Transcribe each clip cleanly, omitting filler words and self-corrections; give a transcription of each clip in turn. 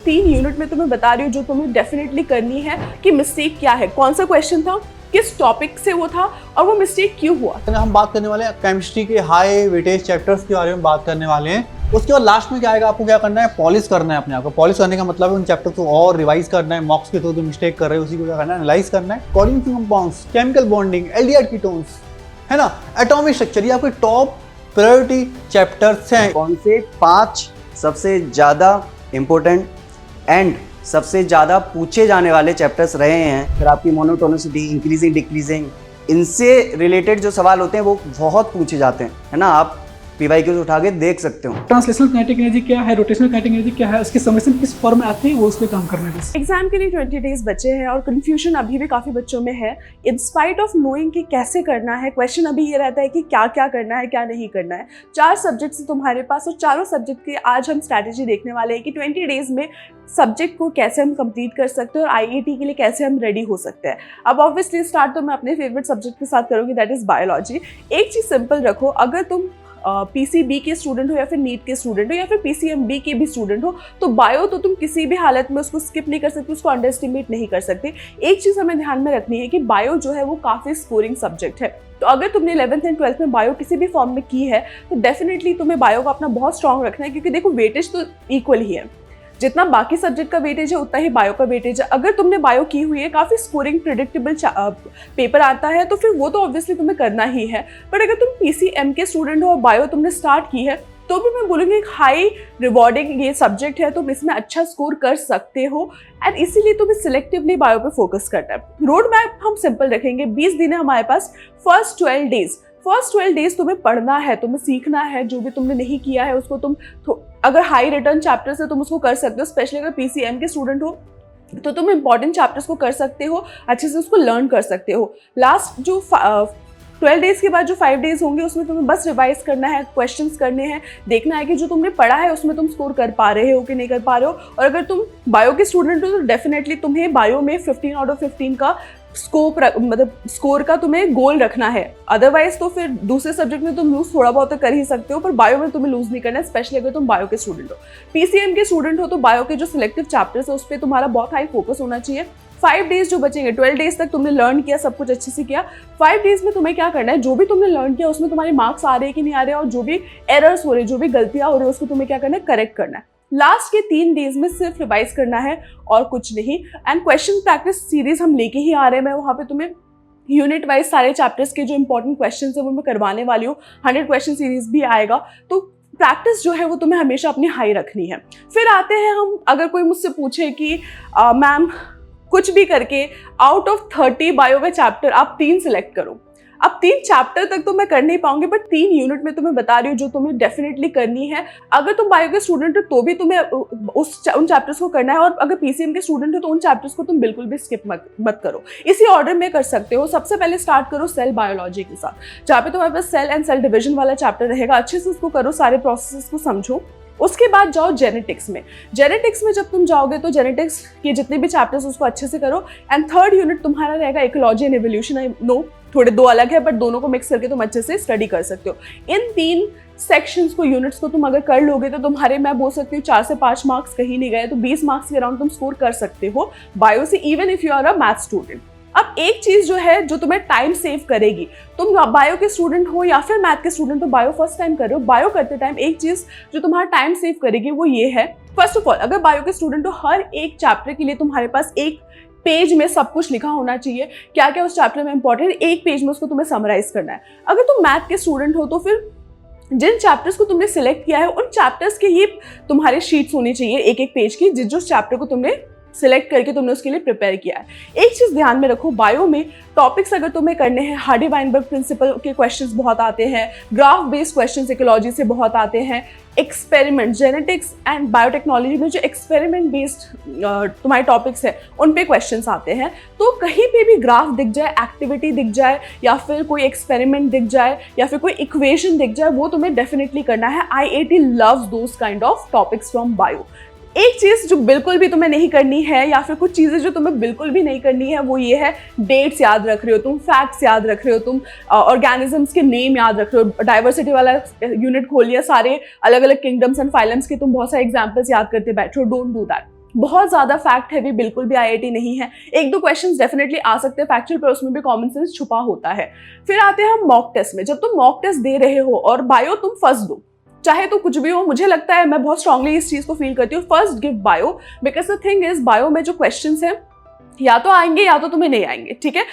3 unit में तुम्हें बता रही हूँ जो तुम्हें डेफिनेटली करनी है कि मिस्टेक क्या है, कौन सा क्वेश्चन था, किस टॉपिक से वो था और वो मिस्टेक क्यों हुआ। हम बात करने वाले हैं केमिस्ट्री के हाई वेटेज चैप्टर्स के बारे में बात करने वाले हैं। उसके बाद लास्ट में क्या आएगा, आपको क्या करना है, पॉलिश करना है अपने आप को। पॉलिश करने का मतलब है उन चैप्टर्स को और रिवाइज करना है, मॉक्स के थ्रू जो मिस्टेक कर रहे हैं उसी को क्या करना है, एनालाइज करना है। Coordinate compounds, chemical bonding, aldehyde ketones, है ना, एटॉमिक स्ट्रक्चर, ये आपके टॉप प्रायोरिटी चैप्टर्स हैं। कौन से 5 सबसे ज़्यादा इम्पोर्टेंट एंड सबसे ज़्यादा पूछे जाने वाले चैप्टर्स रहे हैं। फिर आपकी मोनोटोनिसिटी, इंक्रीजिंग डिक्रीजिंग, इनसे रिलेटेड जो सवाल होते हैं वो बहुत पूछे जाते हैं, है ना। आप PYQs उठा के देख सकते हो। ट्रांसलेशनल काइनेटिक एनर्जी क्या है, रोटेशनल काइनेटिक एनर्जी क्या है, उसके समेशन किस फॉर्म में आते हैं, वो उस पर काम करना है। एग्जाम के लिए 20 डेज बचे हैं और कंफ्यूजन अभी भी काफ़ी बच्चों में है। इन स्पाइट ऑफ नोइंग कि कैसे करना है, क्वेश्चन अभी ये रहता है कि क्या क्या करना है, क्या नहीं करना है। 4 सब्जेक्ट्स तुम्हारे पास और चारों सब्जेक्ट की आज हम स्ट्रैटेजी देखने वाले हैं कि 20 डेज में सब्जेक्ट को कैसे हम कंप्लीट कर सकते हैं और IIT के लिए कैसे हम रेडी हो सकते हैं। अब ऑब्वियसली स्टार्ट तो मैं अपने फेवरेट सब्जेक्ट के साथ करूँगी, दैट इज़ बायोलॉजी। एक चीज़ सिंपल रखो, अगर तुम PCB के स्टूडेंट हो या फिर नीट के स्टूडेंट हो या फिर PCMB के भी स्टूडेंट हो तो बायो तो तुम किसी भी हालत में उसको स्किप नहीं कर सकते, उसको अंडर एस्टिमेट नहीं कर सकते। एक चीज़ हमें ध्यान में रखनी है कि बायो जो है वो काफ़ी स्कोरिंग सब्जेक्ट है। तो अगर तुमने 11th एंड 12th में बायो किसी भी फॉर्म में की है तो डेफिनेटली तुम्हें बायो का अपना बहुत स्ट्रॉन्ग रखना है, क्योंकि देखो वेटेज तो इक्वल ही है। जितना बाकी सब्जेक्ट का वेटेज है उतना ही बायो का वेटेज है। अगर तुमने बायो की हुई है, काफ़ी स्कोरिंग प्रिडिक्टेबल पेपर आता है तो फिर वो तो ऑब्वियसली तुम्हें करना ही है। बट अगर तुम PCM के स्टूडेंट हो और बायो तुमने स्टार्ट की है तो भी मैं बोलूँगी एक हाई रिवॉर्डिंग ये सब्जेक्ट है, तुम इसमें अच्छा स्कोर कर सकते हो एंड इसीलिए तुम्हें सिलेक्टिवली बायो पे फोकस करना है। रोड मैप हम सिंपल रखेंगे, 20 दिन है हमारे पास। फर्स्ट 12 डेज तुम्हें पढ़ना है, तुम्हें सीखना है। जो भी तुमने नहीं किया है उसको तुम अगर हाई रिटर्न चैप्टर्स है तुम उसको कर सकते हो। स्पेशली अगर PCM के स्टूडेंट हो तो तुम इंपॉर्टेंट चैप्टर्स को कर सकते हो, अच्छे से उसको लर्न कर सकते हो। लास्ट जो 12 डेज के बाद जो 5 डेज होंगे उसमें तुम्हें बस रिवाइज करना है, क्वेश्चंस करने हैं, देखना है कि जो तुमने पढ़ा है उसमें तुम स्कोर कर पा रहे हो कि नहीं कर पा रहे हो। और अगर तुम बायो के स्टूडेंट हो तो डेफिनेटली तुम्हें बायो में 15 आउट ऑफ 15 का स्कोर का तुम्हें गोल रखना है। अदरवाइज तो फिर दूसरे सब्जेक्ट में तुम लूज थोड़ा बहुत तो कर ही सकते हो, पर बायो में तुम्हें लूज नहीं करना है, स्पेशली अगर तुम बायो के स्टूडेंट हो। PCM के स्टूडेंट हो तो बायो के जो सिलेक्टिव चैप्टर्स है उस पर तुम्हारा बहुत हाई फोकस होना चाहिए। 5 डेज जो बचेंगे, 12 डेज तक तुमने लर्न किया, सब कुछ अच्छे से किया। 5 डेज में तुम्हें क्या करना है, जो भी तुमने लर्न किया उसमें तुम्हारे मार्क्स आ रहे हैं कि नहीं आ रहे हैं, और जो भी एरर्स हो रहे हैं, जो भी गलतियां हो रही है उसको तुम्हें क्या करना है, करेक्ट करना है। लास्ट के 3 डेज में सिर्फ रिवाइज करना है और कुछ नहीं। एंड क्वेश्चन प्रैक्टिस सीरीज हम लेके ही आ रहे हैं। मैं वहाँ पे तुम्हें यूनिट वाइज सारे चैप्टर्स के जो इंपॉर्टेंट क्वेश्चन है वो मैं करवाने वाली हूँ। 100 क्वेश्चन सीरीज भी आएगा, तो प्रैक्टिस जो है वो तुम्हें हमेशा अपनी हाई रखनी है। फिर आते हैं हम, अगर कोई मुझसे पूछे कि मैम कुछ भी करके आउट ऑफ 30 बायो में चैप्टर आप 3 सिलेक्ट करो। अब 3 चैप्टर तक तो मैं कर नहीं पाऊंगी, बट 3 यूनिट में तुम्हें बता रही हूँ जो तुम्हें डेफिनेटली करनी है। अगर तुम बायो के स्टूडेंट हो तो भी तुम्हें उन चैप्टर्स को करना है, और अगर PCM के स्टूडेंट हो तो उन चैप्टर्स को तुम बिल्कुल भी स्किप मत करो। इसी ऑर्डर में कर सकते हो। सबसे पहले स्टार्ट करो सेल बायोलॉजी के साथ, जहाँ पे तुम्हारे पास सेल एंड सेल डिविजन वाला चैप्टर रहेगा। अच्छे से उसको करो, सारे प्रोसेस को समझो। उसके बाद जाओ जेनेटिक्स में। जेनेटिक्स में जब तुम जाओगे तो जेनेटिक्स के जितने भी चैप्टर्स उसको अच्छे से करो। एंड 3rd यूनिट तुम्हारा रहेगा ecology and evolution. I know थोड़े 2 अलग है, बट दोनों को मिक्स करके तुम अच्छे से स्टडी कर सकते हो। इन 3 सेक्शंस को, यूनिट्स को तुम अगर कर लोगे तो तुम्हारे, मैं बोल सकती हूँ 4 से 5 मार्क्स कहीं नहीं गए, तो 20 मार्क्स के अराउंड तुम स्कोर कर सकते हो बायो से, even if you are a math student. अब एक चीज जो है जो तुम्हें टाइम सेव करेगी, तुम बायो के स्टूडेंट हो या फिर मैथ के स्टूडेंट हो, बायो फर्स्ट टाइम कर रहे हो, बायो करते टाइम एक चीज जो तुम्हारा टाइम सेव करेगी वो ये है, फर्स्ट ऑफ ऑल अगर बायो के स्टूडेंट हो, हर एक चैप्टर के लिए तुम्हारे पास एक पेज में सब कुछ लिखा होना चाहिए, क्या क्या उस चैप्टर में इंपॉर्टेंट, एक पेज में उसको तुम्हें समराइज करना है। अगर तुम मैथ के स्टूडेंट हो तो फिर जिन चैप्टर्स को तुमने सिलेक्ट किया है उन चैप्टर्स के ये तुम्हारे शीट्स होनी चाहिए एक एक पेज की, जिस चैप्टर को तुमने सिलेक्ट करके तुमने उसके लिए प्रिपेयर किया है। एक चीज ध्यान में रखो, बायो में टॉपिक्स अगर तुम्हें करने हैं, हार्डी-वाइनबर्ग प्रिंसिपल के क्वेश्चंस बहुत आते हैं, ग्राफ बेस्ड क्वेश्चंस इकोलॉजी से बहुत आते हैं, एक्सपेरिमेंट जेनेटिक्स एंड बायोटेक्नोलॉजी में जो एक्सपेरिमेंट बेस्ड तुम्हारे टॉपिक्स है उन पे क्वेश्चंस आते हैं। तो कहीं पे भी ग्राफ दिख जाए, एक्टिविटी दिख जाए, या फिर कोई एक्सपेरिमेंट दिख जाए, या फिर कोई इक्वेशन दिख जाए, वो तुम्हें डेफिनेटली करना है। IIT loves those kind of topics from bio. एक चीज़ जो बिल्कुल भी तुम्हें नहीं करनी है, या फिर कुछ चीज़ें जो तुम्हें बिल्कुल भी नहीं करनी है, वो ये है, डेट्स याद रख रहे हो तुम, फैक्ट्स याद रख रहे हो तुम, ऑर्गेनिजम्स के नेम याद रख रहे हो, डाइवर्सिटी वाला यूनिट खोल लिया, सारे अलग अलग किंगडम्स एंड फाइलम्स के तुम बहुत सारे एग्जाम्पल्स याद करते बैठो, डोंट डू दैट। बहुत ज़्यादा फैक्ट हैवी बिल्कुल भी आईआईटी नहीं है। एक दो क्वेश्चंस डेफिनेटली आ सकते हैं फैक्चुअल, पर उसमें भी कॉमन सेंस छुपा होता है। फिर आते हैं हम मॉक टेस्ट में। जब तुम मॉक टेस्ट दे रहे हो और बायो तुम फर्स्ट दो, चाहे तो कुछ भी हो, मुझे लगता है, मैं बहुत स्ट्रांगली इस चीज़ को फील करती हूँ, first give bio, because the thing is bio में जो क्वेश्चंस हैं या तो आएंगे या तो तुम्हें नहीं आएंगे, ठीक है।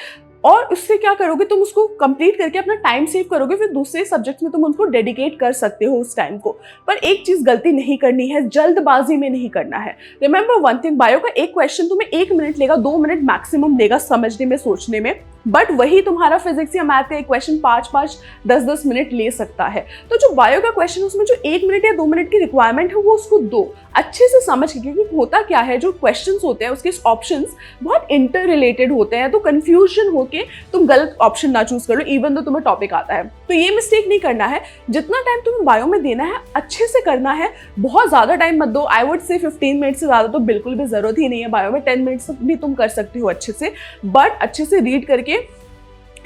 और उससे क्या करोगे, तुम उसको कंप्लीट करके अपना टाइम सेव करोगे, फिर दूसरे सब्जेक्ट्स में तुम उनको डेडिकेट कर सकते हो उस टाइम को। पर एक चीज़ गलती नहीं करनी है, जल्दबाजी में नहीं करना है। रिमेंबर वन थिंग, बायो का एक क्वेश्चन तुम्हें 1 मिनट लेगा, 2 मिनट मैक्सिमम लेगा समझने में, सोचने में, बट वही तुम्हारा फिजिक्स या मैथ का एक क्वेश्चन 5-5, 10-10 मिनट ले सकता है। तो जो बायो का क्वेश्चन उसमें जो 1 मिनट या 2 मिनट की रिक्वायरमेंट है वो उसको दो अच्छे से समझ के, क्योंकि होता क्या है, जो क्वेश्चंस होते हैं उसके ऑप्शंस बहुत इंटर रिलेटेड होते हैं, तो कंफ्यूजन होके तुम गलत ऑप्शन ना चूज करो इवन तो तुम्हें टॉपिक आता है। तो ये मिस्टेक नहीं करना है। जितना टाइम तुम्हें बायो में देना है अच्छे से करना है, बहुत ज्यादा टाइम मत दो। आई वुड से 15 मिनट से ज्यादा तो बिल्कुल भी जरूरत ही नहीं है। बायो में 10 मिनट्स भी तुम कर सकते हो अच्छे से, बट अच्छे से रीड करके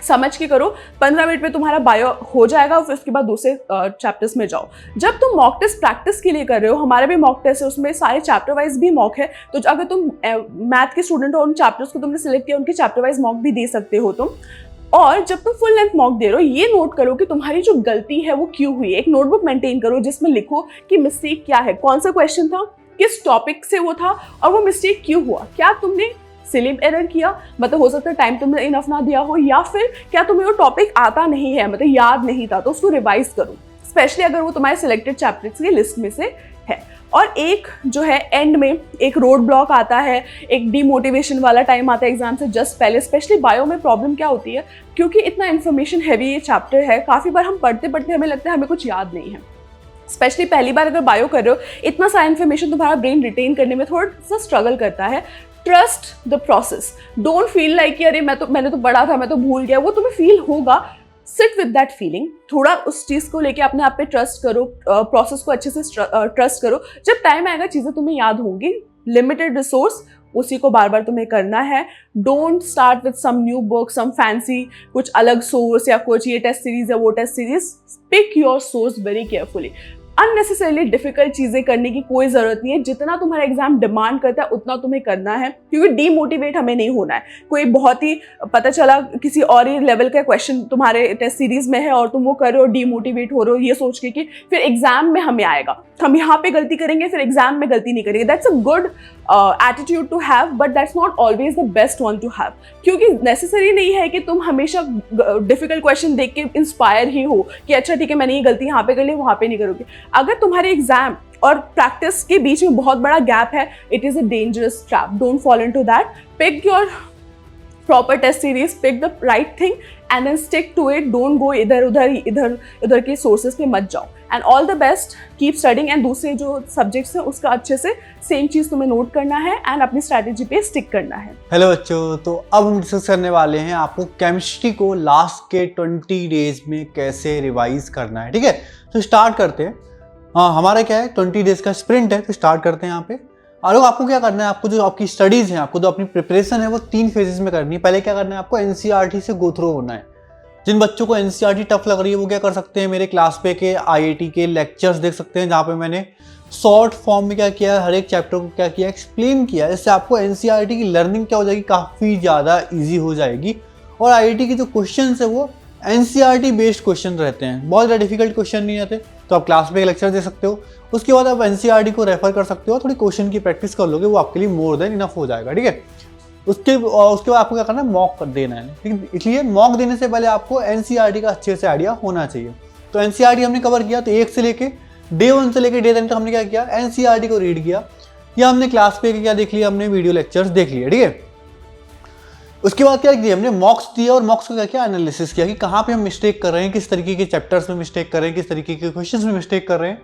समझ के करो। 15 मिनट में तुम्हारा बायो हो जाएगा, फिर उसके बाद दूसरे चैप्टर्स में जाओ। जब तुम मॉक टेस्ट प्रैक्टिस के लिए कर रहे हो, हमारे भी मॉक टेस्ट है, उसमें सारे चैप्टर वाइज भी मॉक है, तो अगर तुम मैथ के स्टूडेंट हो, उन चैप्टर्स को तुमने सिलेक्ट किया, उनके चैप्टर वाइज मॉक भी दे सकते हो तुम। और जब तुम फुल लेंथ मॉक दे रहे हो, ये नोट करो कि तुम्हारी जो गलती है वो क्यों हुई। एक नोटबुक मेंटेन करो जिसमें लिखो कि मिस्टेक क्या है, कौन सा क्वेश्चन था, किस टॉपिक से वो था, और वो मिस्टेक क्यों हुआ। क्या तुमने सिली एरर किया, मतलब हो सकता है टाइम तुमने इनफ ना दिया हो, या फिर क्या तुम्हें वो टॉपिक आता नहीं है, मतलब याद नहीं था, तो उसको रिवाइज करो, स्पेशली अगर वो तुम्हारे सिलेक्टेड चैप्टर्स की लिस्ट में से है। और एक जो है एंड में एक रोड ब्लॉक आता है, एक डीमोटिवेशन वाला टाइम आता है एग्जाम से जस्ट पहले। स्पेशली बायो में प्रॉब्लम क्या होती है, क्योंकि इतना इन्फॉर्मेशन हैवी ये चैप्टर है, काफ़ी बार हम पढ़ते पढ़ते हमें लगता है हमें कुछ याद नहीं है। स्पेशली पहली बार अगर बायो कर रहे हो, इतना सारा इन्फॉर्मेशन तुम्हारा ब्रेन रिटेन करने में थोड़ा सा स्ट्रगल करता है। Trust the process, don't feel like कि अरे मैंने तो पढ़ा था, मैं तो भूल गया, वो तुम्हें फील होगा। सिट विद दैट फीलिंग, थोड़ा उस चीज़ को लेके अपने आप पे ट्रस्ट करो, प्रोसेस को अच्छे से ट्रस्ट करो। जब टाइम आएगा चीज़ें तुम्हें याद होंगी। लिमिटेड रिसोर्स, उसी को बार बार तुम्हें करना है। Don't start with some new book, some fancy कुछ अलग सोर्स, या कुछ ये टेस्ट सीरीज या वो test series. Pick your source very carefully. Unnecessarily difficult चीज़ें करने की कोई ज़रूरत नहीं है। जितना तुम्हारा एग्जाम डिमांड करता है उतना तुम्हें करना है, क्योंकि डीमोटिवेट हमें नहीं होना है। कोई बहुत ही पता चला किसी और ही लेवल का क्वेश्चन तुम्हारे टेस्ट सीरीज में है और तुम वो कर रहे हो, डीमोटिवेट हो रहे हो ये सोच के कि फिर एग्जाम में हमें आएगा, हम यहाँ पे गलती करेंगे फिर एग्जाम में गलती नहीं करेंगे। That's a good attitude to have, but that's not always the best one to have, क्योंकि नेसेसरी नहीं है कि तुम हमेशा डिफिकल्ट क्वेश्चन देख के इंस्पायर ही हो कि अच्छा ठीक है मैंने ये गलती यहाँ पे कर ली, वहाँ पे नहीं करोगे। अगर तुम्हारे एग्जाम और प्रैक्टिस के बीच में बहुत बड़ा गैप है, it is a dangerous trap. Don't fall into that. Pick your proper test series, pick the right thing and then stick to it. Don't go इधर उधर के सोर्सेज पे मत जाओ। And all the best, keep studying. And दूसरे जो subjects हैं उसका अच्छे से सेम चीज़ तुम्हें नोट करना है एंड अपनी स्ट्रैटेजी पे स्टिक करना है। हेलो बच्चों, तो अब हम डिस्कस करने वाले हैं आपको केमिस्ट्री को लास्ट के 20 डेज में कैसे रिवाइज करना है। ठीक है, तो स्टार्ट करते हैं। हाँ, हमारा क्या है 20 डेज का स्प्रिंट है, तो स्टार्ट करते हैं यहाँ पे। और आपको क्या करना है, आपको जो आपकी स्टडीज़ हैं, आपको जो अपनी प्रिपरेशन है वो 3 फेजेस में करनी है। पहले क्या करना है, आपको एनसीईआरटी से गो थ्रू होना है। जिन बच्चों को एनसीईआरटी टफ लग रही है वो क्या कर सकते हैं, मेरे क्लास पे के आईआईटी के लेक्चर्स देख सकते हैं, जहाँ पे मैंने शॉर्ट फॉर्म में क्या किया है, हर एक चैप्टर को क्या किया, एक्सप्लेन किया। इससे आपको एनसीईआरटी की लर्निंग क्या हो जाएगी, काफ़ी ज़्यादा ईजी हो जाएगी। और आईआईटी के जो क्वेश्चन है वो एनसीईआरटी बेस्ड क्वेश्चन रहते हैं, बहुत ज़्यादा डिफिकल्ट क्वेश्चन नहीं आते। तो आप क्लास पे लेक्चर दे सकते हो, उसके बाद आप एनसीईआरटी को रेफर कर सकते हो, थोड़ी क्वेश्चन की प्रैक्टिस कर लोगे, वो आपके लिए मोर देन इनफ हो जाएगा। ठीक है, उसके बाद आपको क्या करना है, मॉक कर देना है। ठीक है, इसलिए मॉक देने से पहले आपको एनसीईआरटी का अच्छे से आइडिया होना चाहिए। तो एनसीईआरटी हमने कवर किया, तो 1 से लेके डे 1 से लेके डे 10 तक हमने क्या किया, एनसीईआरटी को रीड किया, या हमने क्लास पे क्या देख लिया, हमने वीडियो लेक्चर्स देख लिए। ठीक है, उसके बाद क्या किया, हमने मॉक्स दिया और मॉक्स को क्या किया, एनालिसिस किया कि कहाँ पे हम मिस्टेक कर रहे हैं, किस तरीके के चैप्टर्स में मिस्टेक कर रहे हैं, किस तरीके के क्वेश्चंस में मिस्टेक कर रहे हैं।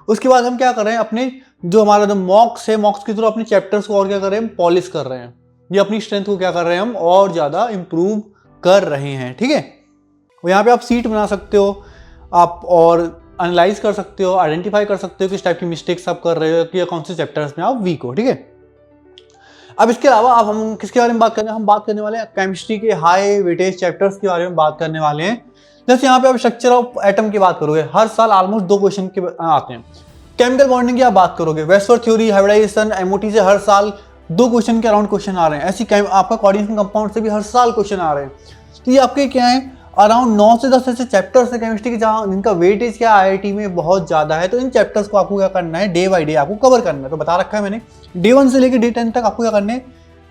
उसके बाद हम क्या कर रहे हैं, अपने जो हमारा जो मॉक्स है, मॉक्स के थ्रू अपने चैप्टर्स को और क्या कर रहे हैं, हम पॉलिश कर रहे हैं। ये अपनी स्ट्रेंथ को क्या कर रहे हैं, हम और ज़्यादा इम्प्रूव कर रहे हैं। ठीक है, यहाँ पे आप सीट बना सकते हो आप, और एनालाइज कर सकते हो, आइडेंटिफाई कर सकते हो किस टाइप की मिस्टेक्स आप कर रहे हो, कि कौन से चैप्टर्स में आप वीक हो। ठीक है, अब इसके अलावा अब हम किसके बारे में बात करने, हम बात करने वाले हैं केमिस्ट्री के हाई वेटेज चैप्टर्स के बारे में बात करने वाले हैं। जैसे यहाँ पे आप स्ट्रक्चर ऑफ एटम की बात करोगे, हर साल ऑलमोस्ट 2 क्वेश्चन के आते हैं। केमिकल बॉन्डिंग की आप बात करोगे, वेस्टफोर्ड थ्योरी, हाइब्रिडाइजेशन, एमओटी से हर साल 2 क्वेश्चन के अराउंड क्वेश्चन आ रहे हैं। ऐसी आपका कोऑर्डिनेशन कंपाउंड से भी हर साल क्वेश्चन आ रहे हैं। तो ये आपके क्या है, अराउंड 9 से 10 ऐसे चैप्टर्स है केमिस्ट्री के जहाँ जिनका वेटेज क्या आईआईटी में बहुत ज़्यादा है। तो इन चैप्टर्स को आपको क्या करना है, डे बाई डे आपको कवर करना है। तो बता रखा है मैंने, डे 1 से लेकर डे 10 तक आपको क्या करना है,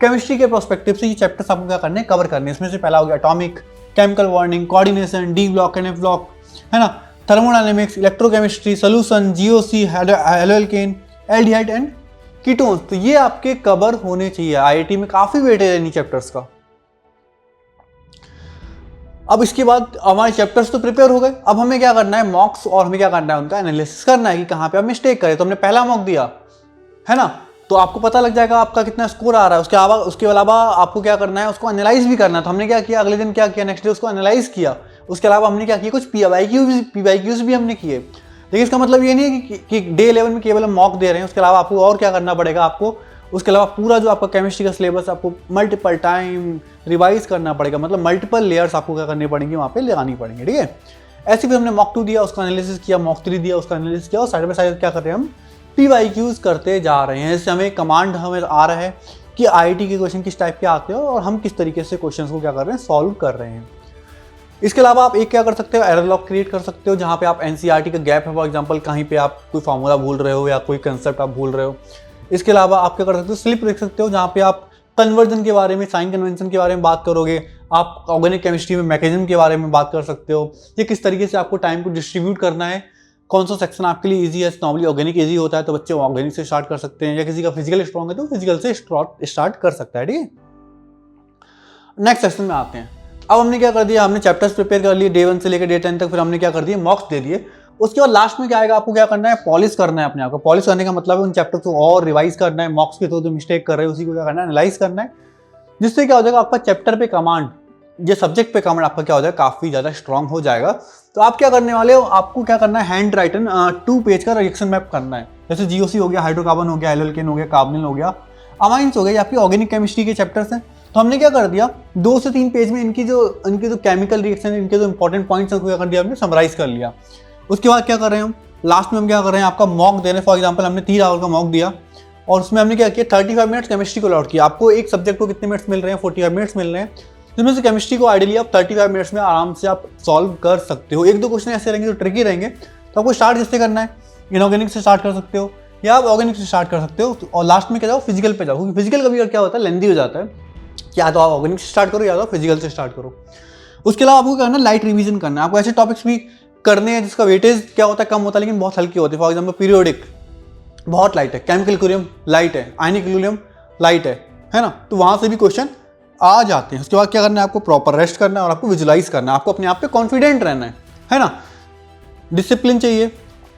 केमिस्ट्री के पर्सपेक्टिव से ये चैप्टर्स आपको क्या करने हैं, कवर करने हैं। इसमें से पहला हो गया atomic, chemical bonding, coordination, D block and F block, है ना, thermodynamics, electrochemistry, solution, GOC, haloalkane, aldehyde and ketones. तो ये आपके कवर होने चाहिए। आईआईटी में काफ़ी वेटेज है इन चैप्टर्स का। अब इसके बाद हमारे चैप्टर्स तो प्रिपेयर हो गए। अब हमें क्या करना है, मॉक्स, और हमें क्या करना है, उनका एनालिसिस करना है कि कहाँ पे आप मिस्टेक करें। तो हमने पहला मॉक दिया है ना, तो आपको पता लग जाएगा आपका कितना स्कोर आ रहा है। उसके अलावा आपको क्या करना है, उसको एनालाइज भी करना है। तो हमने क्या किया, अगले दिन क्या किया, नेक्स्ट डे उसको एनालाइज किया। उसके अलावा हमने क्या किया, कुछ पीवाईक्यूज भी हमने किए। लेकिन इसका मतलब ये नहीं है कि डे 11 में केवल हम मॉक दे रहे हैं। उसके अलावा आपको और क्या करना पड़ेगा, आपको उसके अलावा पूरा जो आपका केमिस्ट्री का सिलेबस आपको मल्टीपल टाइम रिवाइज करना पड़ेगा। मतलब मल्टीपल लेयर्स आपको क्या करनी पड़ेंगी, वहाँ पे लगानी पड़ेंगी, ठीक है। ऐसे फिर हमने मॉक 2 दिया, उसका एनालिसिस किया, मॉक 3 दिया, उसका एनालिसिस किया, और साइड बाय साइड क्या कर रहे हैं, हम पीवाईक्यूज करते जा रहे हैं। इससे हमें कमांड हमें आ रहा है कि आईआईटी के क्वेश्चन किस टाइप के आते हो और हम किस तरीके से क्वेश्चन को क्या कर रहे हैं, सॉल्व कर रहे हैं। इसके अलावा आप एक क्या कर सकते हो, एरर लॉग क्रिएट कर सकते हो, जहाँ पे आप एनसीईआरटी का गैप है, फॉर एग्जांपल कहीं पे आप कोई फार्मूला भूल रहे हो या कोई कंसेप्ट आप भूल रहे हो। इसके अलावा आप क्या कर सकते हो, स्लिप लिख सकते हो, जहाँ पे आप कन्वर्जन के बारे में, साइन कन्वेंशन के बारे में बात करोगे। आप ऑर्गेनिक केमिस्ट्री में मैकेनिज्म के बारे में बात कर सकते हो, ये किस तरीके से आपको टाइम को डिस्ट्रीब्यूट करना है, कौन सा सेक्शन आपके लिए ईजी है। नॉर्मली ऑर्गेनिक ईजी होता है तो बच्चे ऑर्गेनिक से स्टार्ट कर सकते हैं, या किसी का फिजिकल स्ट्रॉन्ग है तो फिजिकल से स्टार्ट कर सकता है, ठीक है। नेक्स्ट सेक्शन में आते हैं। अब हमने क्या कर दिया, हमने चैप्टर्स प्रिपेयर कर लिए डे 1 से लेकर डे 10 तक। फिर हमने क्या कर दिए, मॉक्स दे दिए। उसके बाद लास्ट में क्या आएगा, आपको क्या करना है, पॉलिश करना है अपने आप को। पॉलिश करने का मतलब है उन चैप्टर्स को और रिवाइज करना है। मॉक्स के थ्रू जो मिस्टेक कर रहे हैं उसी को क्या करना है, एनालाइज करना है, जिससे क्या हो जाएगा, आपका चैप्टर पे कमांड, ये सब्जेक्ट पे कमांड आपका क्या हो जाएगा, काफ़ी ज़्यादा स्ट्रांग हो जाएगा। तो आप क्या करने वाले हो, आपको क्या करना है, हैंड राइटन 2 पेज का रिएक्शन मैप करना है। जैसे जीओसी हो गया, हाइड्रोकार्बन हो गया, एल्केन हो गया, कार्बोनिल हो गया, अमाइंस हो गए, आपकी ऑर्गेनिक केमिस्ट्री के चैप्टर्स हैं। तो हमने क्या कर दिया, 2 से 3 पेज में इनकी जो केमिकल रिएक्शन, इनके जो इंपॉर्टेंट पॉइंट्स हैं, क्या कर दिया, हमने समराइज कर लिया। उसके बाद क्या कर रहे हैं हम, लास्ट में हम क्या कर रहे हैं, आपका मॉक दे रहे हैं। फॉर एग्जाम्पल हमने 3 आवर का मॉक दिया, और उसमें हमने क्या किया, 35 मिनट्स केमिस्ट्री को अलॉट किया। आपको एक सब्जेक्ट को कितने मिनट्स मिल रहे हैं, 45 मिनट्स मिल रहे हैं, जिसमें से केमिस्ट्री को आइडियली आप 35 मिनट्स में आराम से आप सॉल्व कर सकते हो। 1-2 क्वेश्चन ऐसे रहेंगे जो ट्रिकी रहेंगे, तो आपको स्टार्ट किससे करना है, इनऑर्गेनिक से स्टार्ट कर सकते हो या आप ऑर्गेनिक से स्टार्ट कर सकते हो। और लास्ट में क्या जाओ, फिजिकल पे जाओ, क्योंकि फिजिकल कभी क्या होता है, लेंदी हो जाता है। या तो आप ऑर्गेनिक से स्टार्ट करो या तो फिजिकल से स्टार्ट करो। उसके अलावा आपको करना है, लाइट रिवीजन करना है। आपको ऐसे टॉपिक्स भी करने हैं जिसका वेटेज क्या होता है, कम होता है, लेकिन बहुत हल्के होते हैं। फॉर एग्जाम्पल पीरियोडिक बहुत लाइट है, केमिकल इक्विलिब्रियम लाइट है, आयनिक इक्विलिब्रियम लाइट है ना, तो वहाँ से भी क्वेश्चन आ जाते हैं। उसके बाद क्या करना है, आपको प्रॉपर रेस्ट करना है और आपको विजुलाइज करना है। आपको अपने आप पे कॉन्फिडेंट रहना है ना। डिसिप्लिन चाहिए,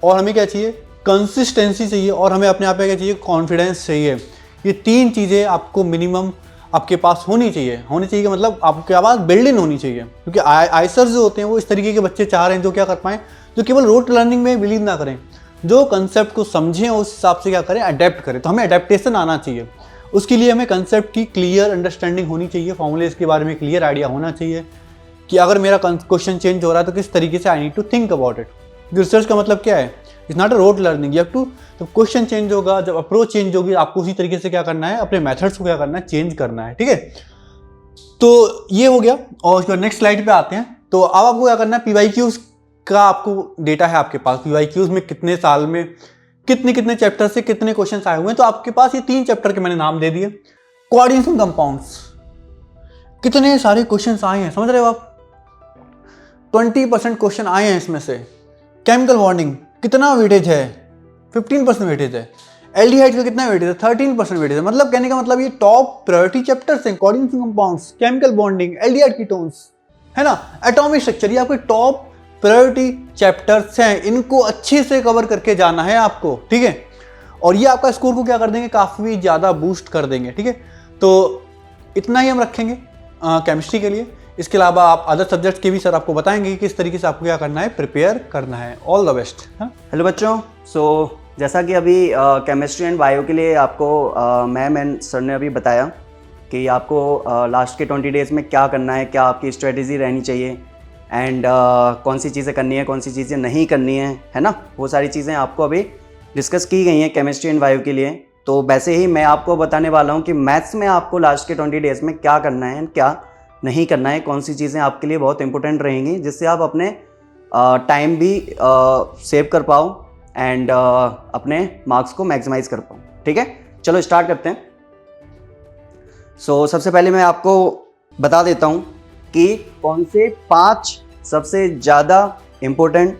और हमें क्या चाहिए, कंसिस्टेंसी चाहिए, और हमें अपने आप पे क्या चाहिए, कॉन्फिडेंस चाहिए। ये 3 चीज़ें आपको मिनिमम आपके पास होनी चाहिए कि मतलब आपके पास बिल्ड इन होनी चाहिए। क्योंकि आइसर्स जो होते हैं वो इस तरीके के बच्चे चाह रहे हैं जो क्या कर पाएँ, जो केवल रोट लर्निंग में बिलीव ना करें, जो कंसेप्ट को समझें उस हिसाब से क्या करें, अडेप्ट करें। तो हमें अडेप्टेशन आना चाहिए। उसके लिए हमें कंसेप्ट की क्लियर अंडरस्टैंडिंग होनी चाहिए, फॉर्मूलेज के बारे में क्लियर आइडिया होना चाहिए कि अगर मेरा क्वेश्चन चेंज हो रहा है तो किस तरीके से I need to think about it. Research का मतलब क्या है, it's not a rote learning. You have to, जब क्वेश्चन चेंज होगा, जब अप्रोच चेंज होगी, आपको उसी तरीके से क्या करना है, अपने मेथड्स को क्या करना है, चेंज करना है, ठीक है। तो ये हो गया, और उसके बाद नेक्स्ट स्लाइड पे आते हैं। तो अब आपको क्या करना है, पीवाईक्यूज का आपको डेटा है आपके पास, पीवाईक्यूज में कितने साल में कितने चैप्टर से कितने क्वेश्चन आए हुए हैं। तो आपके पास ये 3 चैप्टर के मैंने नाम दे दिए। कोऑर्डिनेशन कंपाउंड्स, कितने सारे क्वेश्चन आए हैं, समझ रहे हो आप, 20% क्वेश्चन आए हैं इसमें से। केमिकल बॉन्डिंग कितना वेटेज है, 15% वेटेज है। एल्डिहाइड का कितना वेटेज है, 13% वेटेज है। मतलब कहने का मतलब ये टॉप प्रायोरिटी चैप्टर्स हैं, coordination compounds, chemical bonding, aldehyde ketones, है ना, एटॉमिक स्ट्रक्चर, ये आपके टॉप प्रायोरिटी चैप्टर्स हैं। इनको अच्छे से कवर करके जाना है आपको, ठीक है। और ये आपका स्कोर को क्या कर देंगे, काफ़ी ज़्यादा बूस्ट कर देंगे, ठीक है। तो इतना ही हम रखेंगे केमिस्ट्री के लिए। इसके अलावा आप अदर सब्जेक्ट्स के भी सर आपको बताएंगे कि किस तरीके से आपको क्या करना है, प्रिपेयर करना है। All the best. हेलो बच्चों, सो जैसा कि अभी केमिस्ट्री एंड बायो के लिए आपको मैम एंड सर ने अभी बताया कि आपको लास्ट के 20 डेज़ में क्या करना है, क्या आपकी स्ट्रेटेजी रहनी चाहिए, एंड कौन सी चीज़ें करनी है, कौन सी चीज़ें नहीं करनी है ना, वो सारी चीज़ें आपको अभी डिस्कस की गई हैं केमिस्ट्री एंड बायो के लिए। तो वैसे ही मैं आपको बताने वाला हूँ कि मैथ्स में आपको लास्ट के 20 डेज़ में क्या करना है, क्या नहीं करना है, कौन सी चीज़ें आपके लिए बहुत इंपॉर्टेंट रहेंगी, जिससे आप अपने टाइम भी सेव कर पाओ एंड अपने मार्क्स को मैक्सिमाइज कर पाओ। ठीक है, चलो स्टार्ट करते हैं। सबसे पहले मैं आपको बता देता हूँ कि कौन से 5 सबसे ज़्यादा इम्पोर्टेंट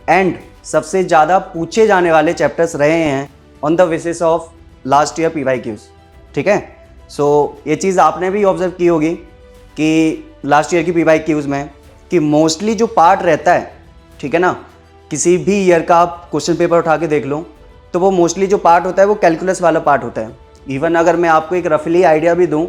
एंड सबसे ज़्यादा पूछे जाने वाले चैप्टर्स रहे हैं on the basis of last year PYQs। ठीक है, ये चीज़ आपने भी ऑब्जर्व की होगी कि लास्ट ईयर की PYQs में कि मोस्टली जो पार्ट रहता है, ठीक है ना, किसी भी ईयर का आप क्वेश्चन पेपर उठा के देख लो तो वो मोस्टली जो पार्ट होता है वो कैलकुलस वाला पार्ट होता है। इवन अगर मैं आपको एक रफली आइडिया भी दूं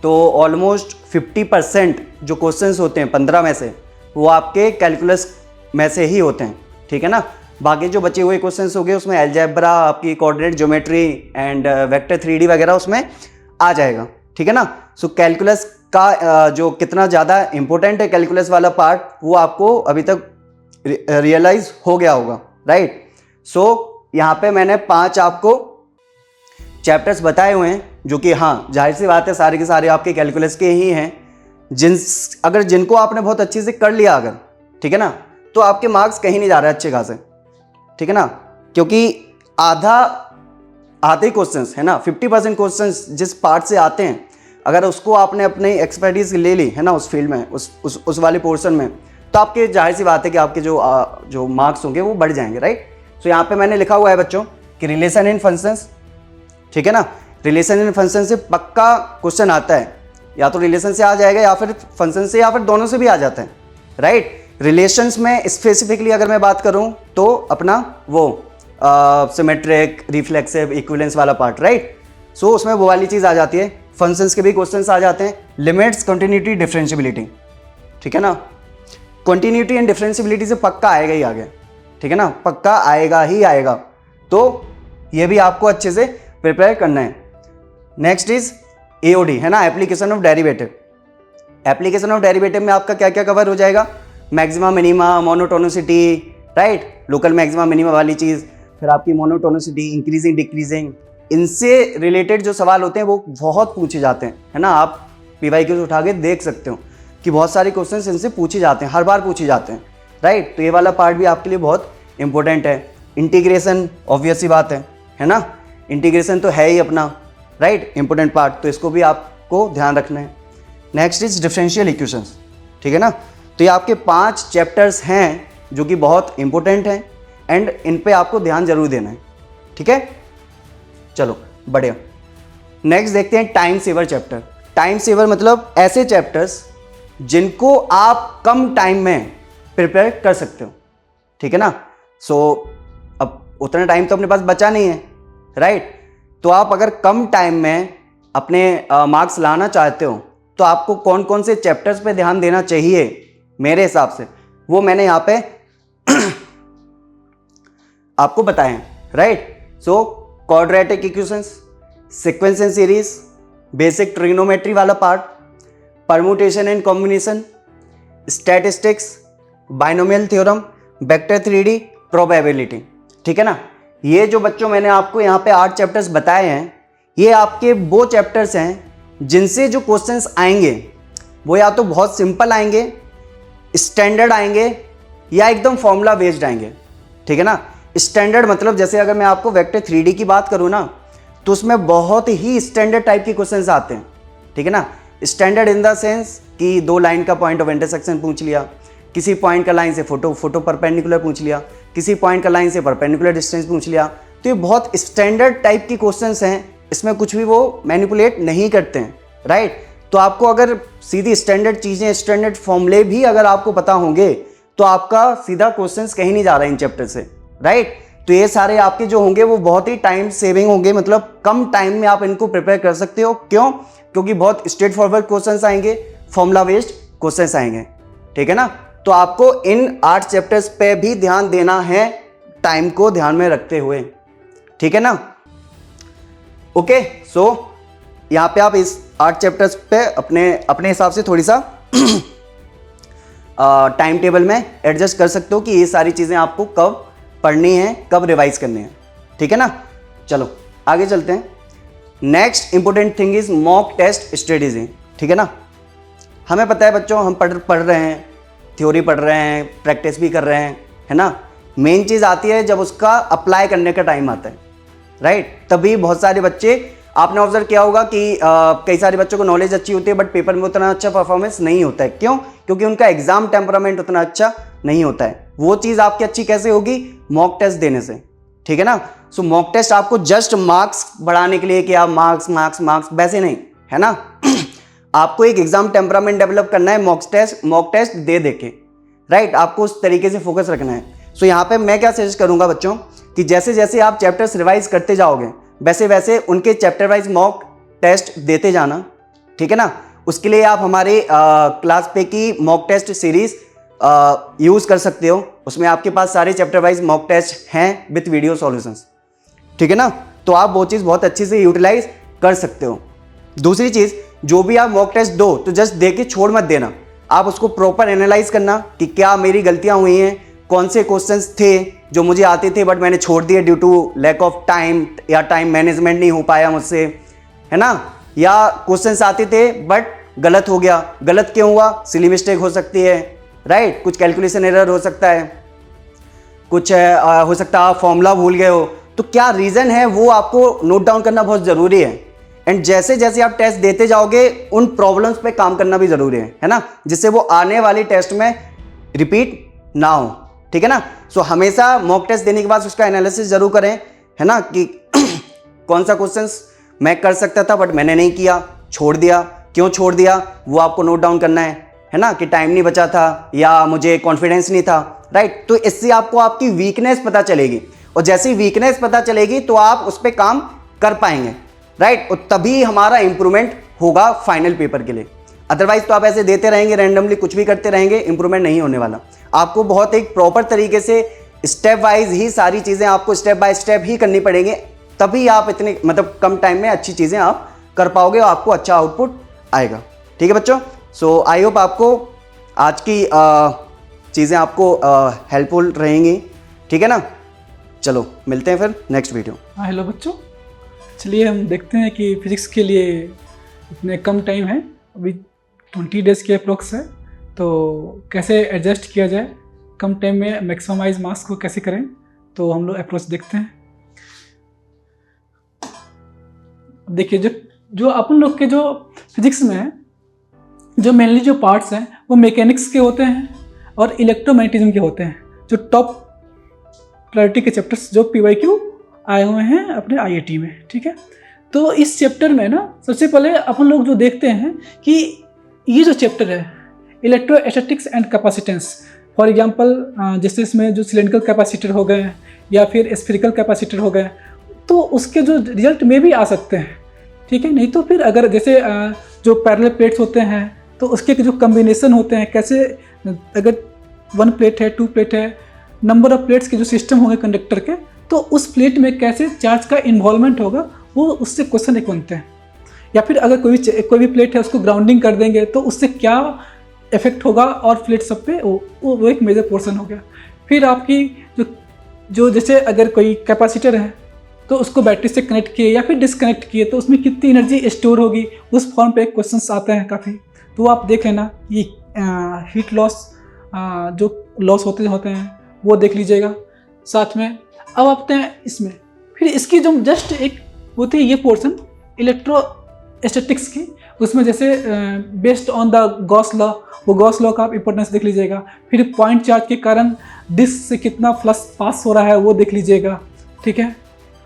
तो ऑलमोस्ट 50% जो क्वेश्चंस होते हैं 15 में से वो आपके कैलकुलस में से ही होते हैं। ठीक है ना, बाकी जो बचे हुए क्वेश्चंस हो गए उसमें अलजेब्रा, आपकी coordinate geometry and vector 3D वगैरह उसमें आ जाएगा। ठीक है ना, कैलकुलस का जो कितना ज़्यादा इंपॉर्टेंट है कैलकुलस वाला पार्ट वो आपको अभी तक रियलाइज हो गया होगा, राइट। यहाँ पे मैंने 5 आपको चैप्टर्स बताए हुए हैं जो कि हाँ जाहिर सी बात है सारे के सारे आपके कैलकुलस के ही हैं, जिनको आपने बहुत अच्छे से कर लिया अगर, ठीक है ना, तो आपके मार्क्स कहीं नहीं जा रहे अच्छे खासे। ठीक है ना, क्योंकि आधे क्वेश्चंस है ना, 50% क्वेश्चंस जिस पार्ट से आते हैं अगर उसको आपने अपनी एक्सपर्टीज ले ली है ना उस फील्ड में, उस वाले पोर्शन में, तो आपके जाहिर सी बात है कि आपके जो मार्क्स होंगे वो बढ़ जाएंगे, राइट। यहाँ पे मैंने लिखा हुआ है बच्चों कि रिलेशन इन फंक्शंस, ठीक है ना, रिलेशन इन फंक्शन से पक्का क्वेश्चन आता है, या तो रिलेशन से आ जाएगा या फिर फंक्शन से या फिर दोनों से भी आ जाता है, राइट। रिलेशंस में स्पेसिफिकली अगर मैं बात करूं तो अपना वो सिमेट्रिक, रिफ्लेक्सिव, इक्विवेलेंस वाला पार्ट, राइट। उसमें वो वाली चीज़ आ जाती है। फंक्शंस के भी क्वेश्चंस आ जाते हैं, लिमिट्स, कंटिन्यूटी, डिफरेंशियबिलिटी, ठीक है ना। कंटिन्यूटी एंड डिफरेंशियबिलिटी से पक्का आएगा ही आगे, ठीक है ना, पक्का आएगा ही आएगा। तो ये भी आपको अच्छे से प्रिपेयर करना है। नेक्स्ट इज AOD, है ना, application of derivative. Application of derivative में आपका क्या क्या कवर हो जाएगा, maxima, minima, monotonicity, right, local maxima minima वाली चीज़, फिर आपकी मोनोटोनिसिटी, इंक्रीजिंग डिक्रीजिंग, इनसे रिलेटेड जो सवाल होते हैं वो बहुत पूछे जाते हैं, है ना। आप PYQs उठा के देख सकते हो कि बहुत सारे क्वेश्चंस इनसे पूछे जाते हैं, हर बार पूछे जाते हैं, राइट। तो ये वाला पार्ट भी आपके लिए बहुत इंपॉर्टेंट है। इंटीग्रेशन ऑब्वियस सी बात है ना, इंटीग्रेशन तो है ही अपना, राइट, इंपॉर्टेंट पार्ट, तो इसको भी आपको ध्यान रखना है। नेक्स्ट इज डिफरेंशियल इक्वेशंस, ठीक है ना। तो ये आपके 5 चैप्टर्स हैं जो कि बहुत इंपॉर्टेंट हैं एंड इन पे आपको ध्यान जरूर देना है, ठीक है। चलो बढ़िया, नेक्स्ट देखते हैं time saver chapter. Time saver मतलब ऐसे चैप्टर्स जिनको आप कम टाइम में प्रिपेयर कर सकते हो, ठीक है ना। अब उतना टाइम तो अपने पास बचा नहीं है, राइट। तो आप अगर कम टाइम में अपने मार्क्स लाना चाहते हो तो आपको कौन कौन से चैप्टर्स पे ध्यान देना चाहिए मेरे हिसाब से, वो मैंने यहाँ पे आपको बताए हैं, right. Quadratic equations, sequence and series, basic trigonometry वाला part, permutation and combination, statistics, binomial theorem, vector 3D, probability, ठीक है ना। ये जो बच्चों मैंने आपको यहाँ पे 8 चैप्टर्स बताए हैं, ये आपके वो चैप्टर्स हैं जिनसे जो क्वेश्चंस आएंगे वो या तो बहुत सिंपल आएंगे, स्टैंडर्ड आएंगे, या एकदम फॉर्मूला बेस्ड आएंगे, ठीक है ना। स्टैंडर्ड मतलब जैसे अगर मैं आपको वेक्टर 3D की बात करूँ ना तो उसमें बहुत ही स्टैंडर्ड टाइप के क्वेश्चंस आते हैं, ठीक है ना। स्टैंडर्ड इन द सेंस कि 2 लाइन का पॉइंट ऑफ इंटरसेक्शन पूछ लिया, किसी पॉइंट का लाइन से फोटो परपेंडिकुलर पूछ लिया, किसी पॉइंट का लाइन से परपेंडिकुलर डिस्टेंस पूछ लिया। तो ये बहुत स्टैंडर्ड टाइप की क्वेश्चंस हैं, इसमें कुछ भी वो मैनिपुलेट नहीं करते हैं, राइट। तो आपको अगर सीधी स्टैंडर्ड चीज़ें, स्टैंडर्ड फॉर्मूले भी अगर आपको पता होंगे तो आपका सीधा क्वेश्चंस कहीं नहीं जा रहा है इन चैप्टर से, राइट। तो ये सारे आपके जो होंगे वो बहुत ही टाइम सेविंग होंगे, मतलब कम टाइम में आप इनको प्रिपेयर कर सकते हो। क्यों? क्योंकि बहुत स्ट्रेट फॉरवर्ड क्वेश्चंस आएंगे, फॉर्मूला बेस्ड क्वेश्चंस आएंगे, ठीक है ना। तो आपको इन 8 चैप्टर्स पे भी ध्यान देना है, टाइम को ध्यान में रखते हुए, ठीक है ना। ओके, यहाँ पे आप इस 8 चैप्टर्स पे अपने हिसाब से थोड़ी सा टाइम टेबल में एडजस्ट कर सकते हो कि ये सारी चीज़ें आपको कब पढ़नी है, कब रिवाइज करनी है, ठीक है ना। चलो आगे चलते हैं। Next important thing is mock test strategy, ठीक है ना। हमें पता है बच्चों, हम पढ़ रहे हैं, थ्योरी पढ़ रहे हैं, प्रैक्टिस भी कर रहे हैं, है ना। मेन चीज़ आती है जब उसका अप्लाई करने का टाइम आता है, राइट। तभी बहुत सारे बच्चे, आपने ऑब्जर्व किया होगा कि कई सारे बच्चों को नॉलेज अच्छी होती है बट पेपर में उतना अच्छा परफॉर्मेंस नहीं होता है। क्यों? क्योंकि उनका एग्जाम टेम्परामेंट उतना अच्छा नहीं होता है। वो चीज़ आपकी अच्छी कैसे होगी? मॉक टेस्ट देने से, ठीक है ना। सो मॉक टेस्ट आपको जस्ट मार्क्स बढ़ाने के लिए कि आप मार्क्स वैसे नहीं, है ना। आपको एक एग्जाम टेम्परामेंट डेवलप करना है मॉक टेस्ट दे के, राइट। आपको उस तरीके से फोकस रखना है। सो यहाँ पे मैं क्या सजेस्ट करूँगा बच्चों कि जैसे जैसे आप चैप्टर्स रिवाइज करते जाओगे वैसे वैसे उनके चैप्टर वाइज मॉक टेस्ट देते जाना, ठीक है ना। उसके लिए आप हमारे क्लास पे की मॉक टेस्ट सीरीज यूज़ कर सकते हो। उसमें आपके पास सारे चैप्टर वाइज मॉक टेस्ट हैं विथ वीडियो सॉल्यूशंस, ठीक है ना। तो आप वो चीज़ बहुत अच्छे से यूटिलाइज कर सकते हो। दूसरी चीज़, जो भी आप मॉक टेस्ट दो तो जस्ट दे के छोड़ मत देना, आप उसको प्रॉपर एनालाइज करना कि क्या मेरी गलतियाँ हुई हैं, कौन से क्वेश्चंस थे जो मुझे आते थे बट मैंने छोड़ दिए due to lack of time या टाइम मैनेजमेंट नहीं हो पाया मुझसे, है ना। या क्वेश्चंस आते थे बट गलत हो गया, गलत क्यों हुआ? सिली मिस्टेक हो सकती है, राइट। कुछ कैलकुलेशन एरर हो सकता है, कुछ हो सकता है आप फॉर्मूला भूल गए हो। तो क्या रीज़न है वो आपको नोट डाउन करना बहुत ज़रूरी है। एंड जैसे जैसे आप टेस्ट देते जाओगे उन प्रॉब्लम्स पे काम करना भी ज़रूरी है ना, जिससे वो आने वाली टेस्ट में रिपीट ना हो, ठीक है ना। सो हमेशा मॉक टेस्ट देने के बाद उसका एनालिसिस जरूर करें, है ना, कि कौन सा क्वेश्चंस मैं कर सकता था बट मैंने नहीं किया, छोड़ दिया, क्यों छोड़ दिया वो आपको नोट डाउन करना है ना। कि टाइम नहीं बचा था या मुझे कॉन्फिडेंस नहीं था, राइट। तो इससे आपको आपकी वीकनेस पता चलेगी और जैसी वीकनेस पता चलेगी तो आप उस पर काम कर पाएंगे, राइट। और तभी हमारा इंप्रूवमेंट होगा फाइनल पेपर के लिए। अदरवाइज तो आप ऐसे देते रहेंगे, रैंडमली कुछ भी करते रहेंगे, इंप्रूवमेंट नहीं होने वाला। आपको बहुत एक प्रॉपर तरीके से स्टेप वाइज ही सारी चीज़ें आपको स्टेप बाय स्टेप ही करनी पड़ेंगी, तभी आप इतने मतलब कम टाइम में अच्छी चीज़ें आप कर पाओगे और आपको अच्छा आउटपुट आएगा, ठीक है बच्चों। सो आई होप आपको आज की चीज़ें आपको हेल्पफुल रहेंगी, ठीक है ना। चलो मिलते हैं फिर नेक्स्ट वीडियो। हाँ हेलो बच्चों, चलिए हम देखते हैं कि फिजिक्स के लिए इतने कम टाइम है, अभी 20 डेज़ के अप्रोक्स है, तो कैसे एडजस्ट किया जाए कम टाइम में, मैक्सिमाइज मार्क्स को कैसे करें, तो हम लोग अप्रोच देखते हैं। देखिए जो अपन लोग के जो फिजिक्स में है, जो मेनली जो पार्ट्स हैं वो मैकेनिक्स के होते हैं और इलेक्ट्रोमैग्नेटिज्म के होते हैं, जो टॉप प्रायोरिटी के चैप्टर्स जो PYQ आए हुए हैं अपने IIT में, ठीक है। तो इस चैप्टर में ना सबसे पहले अपन लोग जो देखते हैं कि ये जो चैप्टर है electrostatics and capacitance, for example जैसे इसमें जो सिलेंड्रिकल कैपेसिटर हो गए या फिर स्फेरिकल कैपेसिटर हो गए, तो उसके जो रिजल्ट में भी आ सकते हैं, ठीक है। नहीं तो फिर अगर जैसे जो पैरेलल प्लेट्स होते हैं तो उसके जो कम्बिनेशन होते हैं, कैसे अगर 1 प्लेट है 2 प्लेट है, नंबर ऑफ प्लेट्स के जो सिस्टम होंगे कंडक्टर के, तो उस प्लेट में कैसे चार्ज का इन्वॉल्वमेंट होगा, वो उससे क्वेश्चन एक बनते हैं। या फिर अगर कोई भी प्लेट है उसको ग्राउंडिंग कर देंगे तो उससे क्या इफेक्ट होगा और प्लेट सब पे वो एक मेजर पोर्शन हो गया। फिर आपकी जो जैसे अगर कोई कैपेसिटर है तो उसको बैटरी से कनेक्ट किए या फिर डिसकनेक्ट किए तो उसमें कितनी एनर्जी स्टोर होगी, उस फॉर्म पे क्वेश्चंस आते हैं काफ़ी। तो आप देख लेना, ये हीट लॉस जो लॉस होते हैं वो देख लीजिएगा साथ में। अब आते हैं इसमें, फिर इसकी जो जस्ट एक होती है ये पोर्शन इलेक्ट्रोस्टैटिक्स की, उसमें जैसे based on the Gauss law, वो गॉस लॉ का आप इंपॉर्टेंस देख लीजिएगा। फिर पॉइंट चार्ज के कारण डिस्क से कितना फ्लक्स पास हो रहा है वो देख लीजिएगा, ठीक है।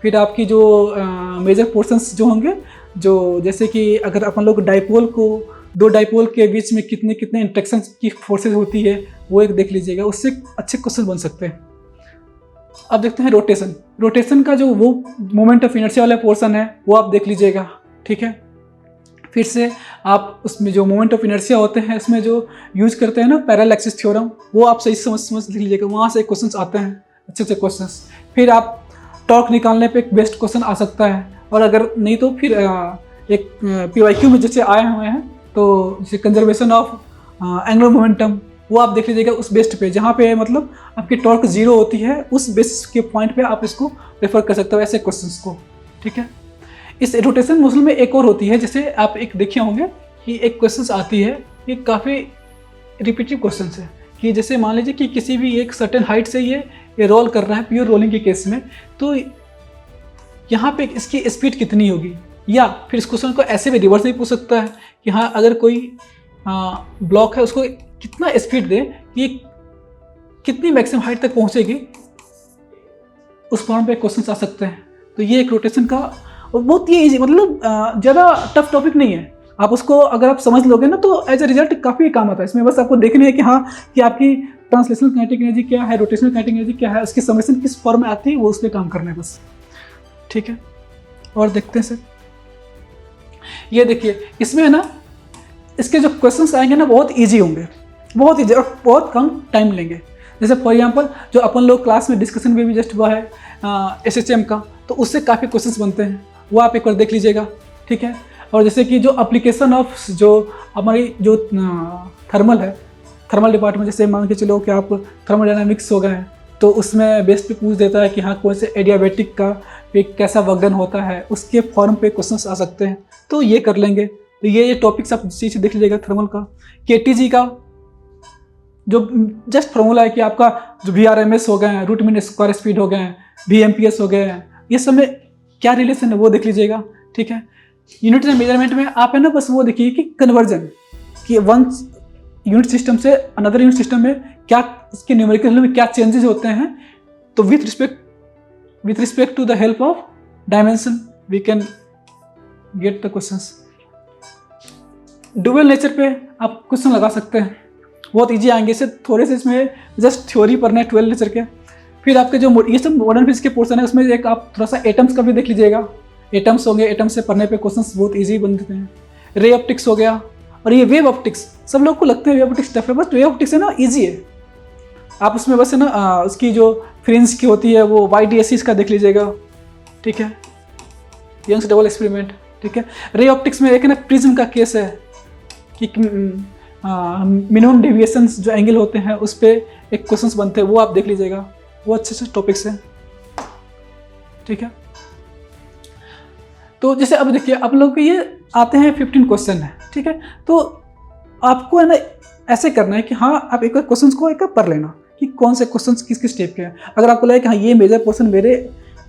फिर आपकी जो मेजर पोर्शंस जो होंगे, जो जैसे कि अगर अपन लोग दो डाइपोल के बीच में कितने इंटरेक्शन की फोर्सेस होती है वो एक देख लीजिएगा, उससे अच्छे क्वेश्चन बन सकते हैं। अब देखते हैं रोटेशन का जो वो मोमेंट ऑफ इनर्शिया वाला पोर्शन है वो आप देख लीजिएगा, ठीक है। फिर से आप उसमें जो मोमेंट ऑफ इनर्शिया होते हैं उसमें जो यूज करते हैं ना पैरेलल एक्सिस थ्योरम, वो आप सही समझ लीजिएगा, वहाँ से क्वेश्चंस आते हैं अच्छे क्वेश्चंस। फिर आप टॉर्क निकालने पे एक बेस्ट क्वेश्चन आ सकता है, और अगर नहीं तो फिर एक PYQ में जैसे आए हुए हैं तो जैसे कंजर्वेशन ऑफ एंगुलर मोमेंटम, वो आप देख लीजिएगा उस बेस्ड पे, जहाँ पे मतलब आपकी टॉर्क 0 होती है, उस बेस के पॉइंट पे आप इसको रेफर कर सकते हो ऐसे क्वेश्चंस को, ठीक है। इस रोटेशन मॉडल में एक और होती है, जैसे आप एक देखे होंगे कि एक क्वेश्चंस आती है, ये काफ़ी रिपीटिव क्वेश्चन है, कि जैसे मान लीजिए कि किसी भी एक सर्टेन हाइट से ये रोल कर रहा है प्योर रोलिंग के केस में, तो यहाँ पे इसकी स्पीड कितनी होगी, या फिर इस क्वेश्चन को ऐसे भी रिवर्स भी पूछ सकता है कि हाँ अगर कोई ब्लॉक है उसको कितना स्पीड दे कि कितनी मैक्सिमम हाइट तक पहुँचेगी, उस फॉर्म पे क्वेश्चन आ सकते हैं। तो ये एक रोटेशन का और बहुत ही ईजी, मतलब ज़्यादा टफ टॉपिक नहीं है, आप उसको अगर आप समझ लोगे ना तो एज ए रिजल्ट काफ़ी काम आता है। इसमें बस आपको देखना है कि हाँ कि आपकी ट्रांसलेशनल काइनेटिक एनर्जी क्या है, रोटेशनल काइनेटिक एनर्जी क्या है, उसकी समेशन किस फॉर्म में आती है, वो उस पर काम करना है बस, ठीक है। और देखते हैं सर, ये देखिए इसमें है ना, इसके जो क्वेश्चंस आएंगे ना बहुत इजी होंगे, बहुत इजी और बहुत कम टाइम लेंगे। जैसे फॉर एग्जांपल जो अपन लोग क्लास में डिस्कशन में भी जस्ट हुआ है SHM का, तो उससे काफ़ी क्वेश्चंस बनते हैं, वो आप एक बार देख लीजिएगा, ठीक है। और जैसे कि जो एप्लीकेशन ऑफ जो हमारी जो थर्मल है, थर्मल डिपार्टमेंट, जैसे मान के चलो कि आप थर्मोडायनामिक्स हो गए हैं, तो उसमें बेस पे पूछ देता है कि हाँ कौन से एडियाबेटिक का पे कैसा वर्क डन होता है, उसके फॉर्म पे क्वेश्चंस आ सकते हैं, तो ये कर लेंगे। तो ये टॉपिक्स आप चीज़ देख लीजिएगा। थर्मल का KTG का जो जस्ट फॉर्मूला है कि आपका जो VRMS हो गए हैं, रूट मीन स्क्वायर स्पीड हो गए हैं, VMPS हो गए हैं, ये सब में क्या रिलेशन है वो देख लीजिएगा, ठीक है। यूनिट एंड मेजरमेंट में आप है ना बस वो देखिए कि कन्वर्जन, कि वन यूनिट सिस्टम से अनदर यूनिट सिस्टम में क्या इसके न्यूमेरिकल में क्या चेंजेस होते हैं, तो with respect to the help of dimension we can get the questions. Dual nature पे आप क्वेश्चन लगा सकते हैं, बहुत इजी आएंगे, इससे थोड़े से इसमें जस्ट थ्योरी पढ़ना है 12 नेचर के। फिर आपके जो ये सब मॉडर्न फिजिक्स के पोर्शन है, उसमें एक आप थोड़ा सा एटम्स का भी देख लीजिएगा, एटम्स होंगे, एटम्स से पढ़ने पे क्वेश्चंस बहुत इजी बनते हैं। रे ऑप्टिक्स हो गया, और ये वेव ऑप्टिक्स, सब लोग को लगते हैं वेव ऑप्टिक्स टफ है, बस वेव ऑप्टिक्स है ना ईजी है, आप उसमें बस है ना उसकी जो फ्रिंज की होती है वो YDSC का देख लीजिएगा, ठीक है, यंग्स डबल एक्सपेरिमेंट, ठीक है। रे ऑप्टिक्स में एक है ना प्रिज्म का केस है कि मिनिमम डेविएशंस जो एंगल होते हैं उस पर एक क्वेश्चंस बनते हैं, वो आप देख लीजिएगा, वो अच्छे से टॉपिक्स हैं, ठीक है। तो जैसे अब देखिए आप लोग के ये आते हैं 15 क्वेश्चन है, ठीक है। तो आपको है ना ऐसे करना है कि हाँ आप एक क्वेश्चन को एक पढ़ लेना कि कौन से क्वेश्चन किस किस टाइप के हैं। अगर आपको लगे कि हाँ ये मेजर क्वेश्चन मेरे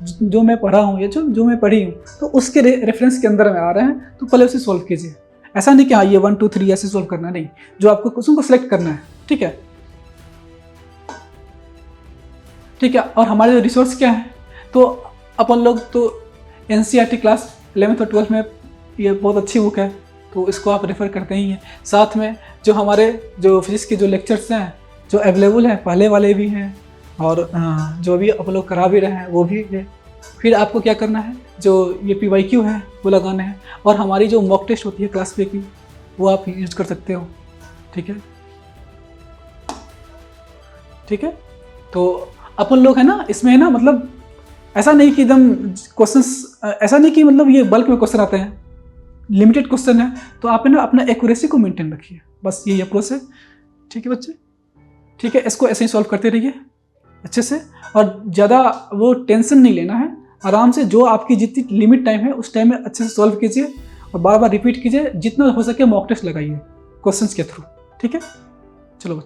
जो मैं पढ़ा हूँ या जो मैं पढ़ी हूँ तो उसके रेफरेंस के अंदर में आ रहे हैं, तो पहले उसे सॉल्व कीजिए। ऐसा नहीं कि हाँ ये 1 2 3 ऐसे सॉल्व करना, नहीं, जो आपको क्वेश्चन को सिलेक्ट करना है, ठीक है, ठीक है। और हमारे जो रिसोर्स क्या है, तो अपन लोग तो NCERT क्लास 11th और 12th में ये बहुत अच्छी बुक है, तो इसको आप रेफ़र करते ही हैं। साथ में जो हमारे जो फिजिक्स के जो लेक्चर्स हैं जो अवेलेबल हैं, पहले वाले भी हैं और जो भी आप लोग करा भी रहे हैं वो भी है। फिर आपको क्या करना है, जो ये PYQ है वो लगाना है, और हमारी जो मॉक टेस्ट होती है क्लास पे की वो आप यूज कर सकते हो, ठीक है, ठीक है। तो अपन लोग है ना इसमें है ना, मतलब ऐसा नहीं कि एकदम क्वेश्चंस, ऐसा नहीं कि मतलब ये बल्क में क्वेश्चन आते हैं, लिमिटेड क्वेश्चन है, तो आप है ना अपना एक्यूरेसी को मेंटेन रखिए, बस यही अप्रोच है, ठीक है बच्चे, ठीक है। इसको ऐसे ही सॉल्व करते रहिए अच्छे से, और ज़्यादा वो टेंशन नहीं लेना है, आराम से जो आपकी जितनी लिमिट टाइम है उस टाइम में अच्छे से सॉल्व कीजिए और बार बार रिपीट कीजिए, जितना हो सके मॉक टेस्ट लगाइए क्वेश्चंस के थ्रू, ठीक है। चलो।